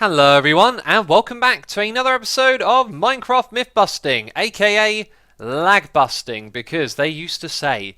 Hello everyone, and welcome back to another episode of Minecraft Myth Busting, aka lag busting, because they used to say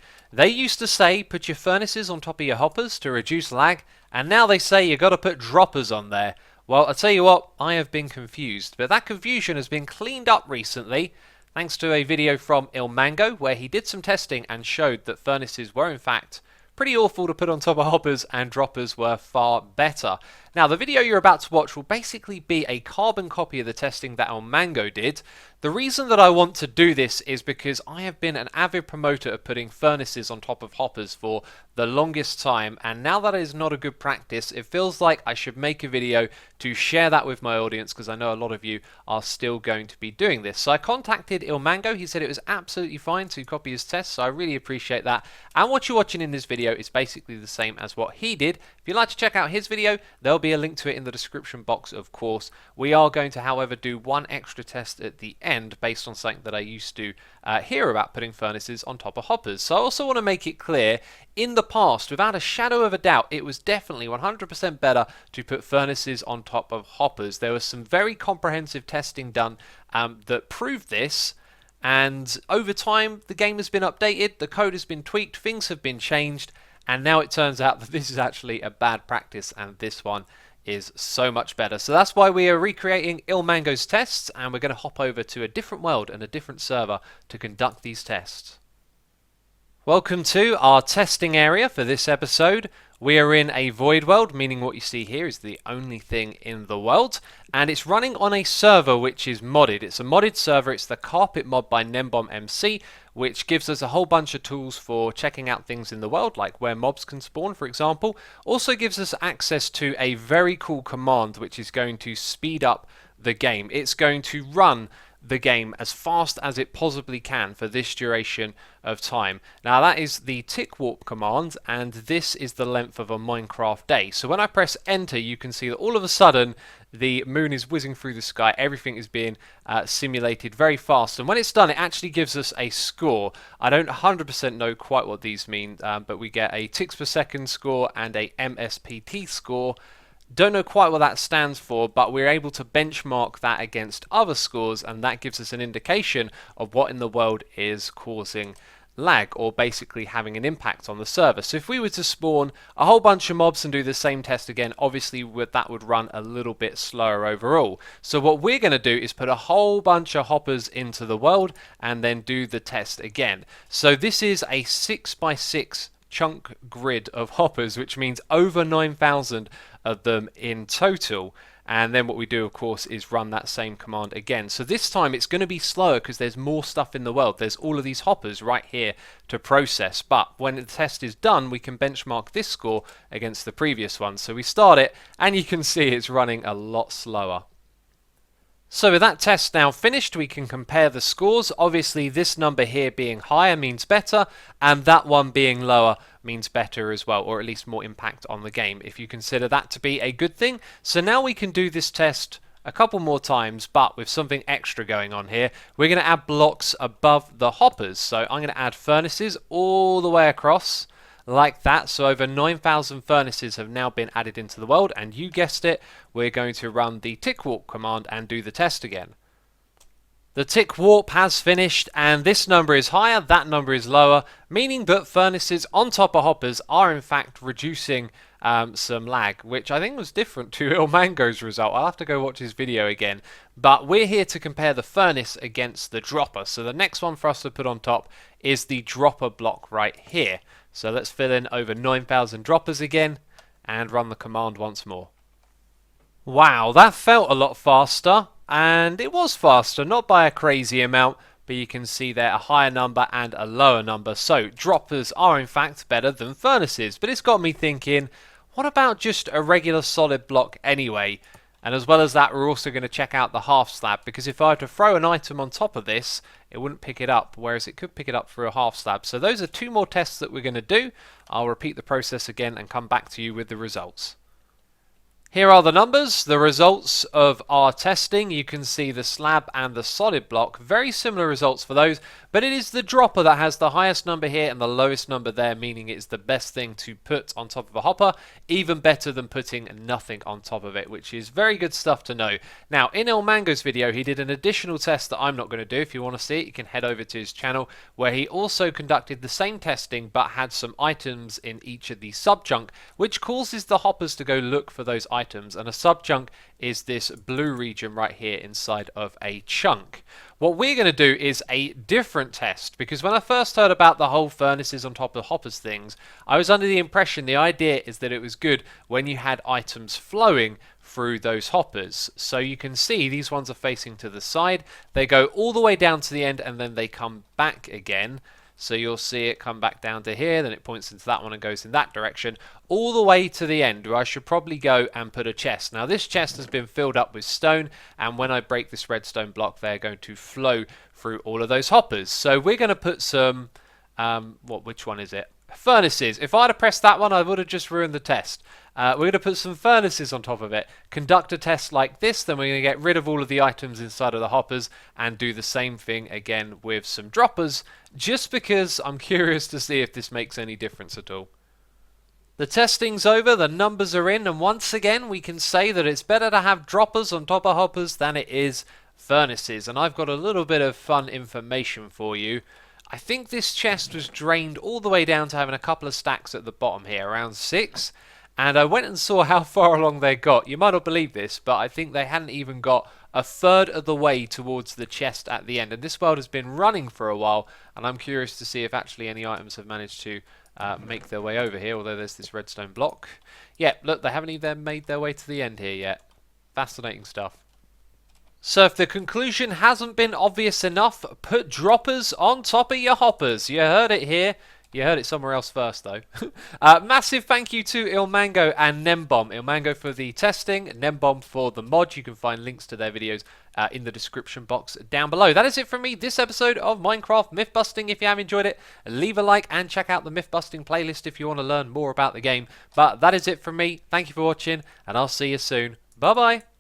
put your furnaces on top of your hoppers to reduce lag, and now they say you gotta put droppers on there. Well, I'll tell you what, I have been confused, but that confusion has been cleaned up recently thanks to a video from ilmango where he did some testing and showed that furnaces were in fact pretty awful to put on top of hoppers and droppers were far better. Now, the video you're about to watch will basically be a carbon copy of the testing that ilmango did. The reason that I want to do this is because I have been an avid promoter of putting furnaces on top of hoppers for the longest time, and now that is not a good practice, it feels like I should make a video to share that with my audience because I know a lot of you are still going to be doing this. So I contacted ilmango, he said it was absolutely fine to copy his test, so I really appreciate that. And what you're watching in this video is basically the same as what he did. If you'd like to check out his video, there'll be a link to it in the description box, of course. We are going to, however, do one extra test at the end based on something that I used to hear about putting furnaces on top of hoppers. So I also want to make it clear, in the past, without a shadow of a doubt, it was definitely 100% better to put furnaces on top of hoppers. There was some very comprehensive testing done that proved this. And over time, the game has been updated, the code has been tweaked, things have been changed, and now it turns out that this is actually a bad practice, and this one is so much better. So that's why we are recreating ilmango's tests, and we're going to hop over to a different world and a different server to conduct these tests. Welcome to our testing area for this episode. We are in a void world, meaning what you see here is the only thing in the world, and it's running on a server which is modded. It's a modded server, it's the carpet mod by NemBombMC, which gives us a whole bunch of tools for checking out things in the world, like where mobs can spawn, for example. Also gives us access to a very cool command which is going to speed up the game. It's going to run the game as fast as it possibly can for this duration of time. Now that is the tick warp command, and this is the length of a Minecraft day. So when I press enter, you can see that all of a sudden the moon is whizzing through the sky, everything is being simulated very fast, and when it's done it actually gives us a score. I don't 100% know quite what these mean, but we get a ticks per second score and a MSPT score. Don't know quite what that stands for, but we're able to benchmark that against other scores, and that gives us an indication of what in the world is causing lag, or basically having an impact on the server. So if we were to spawn a whole bunch of mobs and do the same test again, obviously that would run a little bit slower overall. So what we're going to do is put a whole bunch of hoppers into the world and then do the test again. So this is a 6x6 chunk grid of hoppers, which means over 9,000 of them in total. And then what we do, of course, is run that same command again. So this time it's going to be slower because there's more stuff in the world. There's all of these hoppers right here to process. But when the test is done, we can benchmark this score against the previous one. So we start it, and you can see it's running a lot slower. So with that test now finished, we can compare the scores. Obviously this number here being higher means better, and that one being lower means better as well, or at least more impact on the game, if you consider that to be a good thing. So now we can do this test a couple more times, but with something extra going on here. We're going to add blocks above the hoppers. So I'm going to add furnaces all the way across, like that. So over 9,000 furnaces have now been added into the world, and you guessed it, we're going to run the tick warp command and do the test again. The tick warp has finished, and this number is higher, that number is lower, meaning that furnaces on top of hoppers are in fact reducing some lag, which I think was different to ilmango's result. I'll have to go watch his video again, but we're here to compare the furnace against the dropper. So the next one for us to put on top is the dropper block right here. So let's fill in over 9,000 droppers again and run the command once more. Wow, that felt a lot faster, and it was faster, not by a crazy amount, but you can see there a higher number and a lower number. So droppers are in fact better than furnaces, but it's got me thinking, what about just a regular solid block anyway? And as well as that, we're also going to check out the half slab, because if I were to throw an item on top of this, it wouldn't pick it up, whereas it could pick it up through a half slab. So those are two more tests that we're going to do. I'll repeat the process again and come back to you with the results. Here are the numbers, the results of our testing. You can see the slab and the solid block, very similar results for those, But it is the dropper that has the highest number here and the lowest number there, meaning it's the best thing to put on top of a hopper, even better than putting nothing on top of it, which is very good stuff to know. Now, in El Mango's video, he did an additional test that I'm not going to do. If you want to see it, you can head over to his channel, where he also conducted the same testing, but had some items in each of the sub-chunk, which causes the hoppers to go look for those items. And a sub-chunk is this blue region right here inside of a chunk. What we're going to do is a different test, because when I first heard about the whole furnaces on top of hoppers things, I was under the impression the idea is that it was good when you had items flowing through those hoppers. So you can see these ones are facing to the side, they go all the way down to the end and then they come back again. So you'll see it come back down to here, then it points into that one and goes in that direction, all the way to the end, where I should probably go and put a chest. Now this chest has been filled up with stone, and when I break this redstone block, they're going to flow through all of those hoppers. So we're going to put some, which one is it? Furnaces. If I'd have pressed that one, I would have just ruined the test. We're going to put some furnaces on top of it, conduct a test like this, then we're going to get rid of all of the items inside of the hoppers and do the same thing again with some droppers, just because I'm curious to see if this makes any difference at all. The testing's over, the numbers are in, and once again we can say that it's better to have droppers on top of hoppers than it is furnaces. And I've got a little bit of fun information for you. I think this chest was drained all the way down to having a couple of stacks at the bottom here, around 6. And I went and saw how far along they got. You might not believe this, but I think they hadn't even got a third of the way towards the chest at the end. And this world has been running for a while, and I'm curious to see if actually any items have managed to make their way over here, although there's this redstone block. Yeah, look, they haven't even made their way to the end here yet. Fascinating stuff. So if the conclusion hasn't been obvious enough, put droppers on top of your hoppers. You heard it here. You heard it somewhere else first, though. Massive thank you to Ilmango and Nembomb. Ilmango for the testing, Nembomb for the mod. You can find links to their videos in the description box down below. That is it from me, this episode of Minecraft Mythbusting. If you have enjoyed it, leave a like and check out the Mythbusting playlist if you want to learn more about the game. But that is it from me. Thank you for watching, and I'll see you soon. Bye-bye.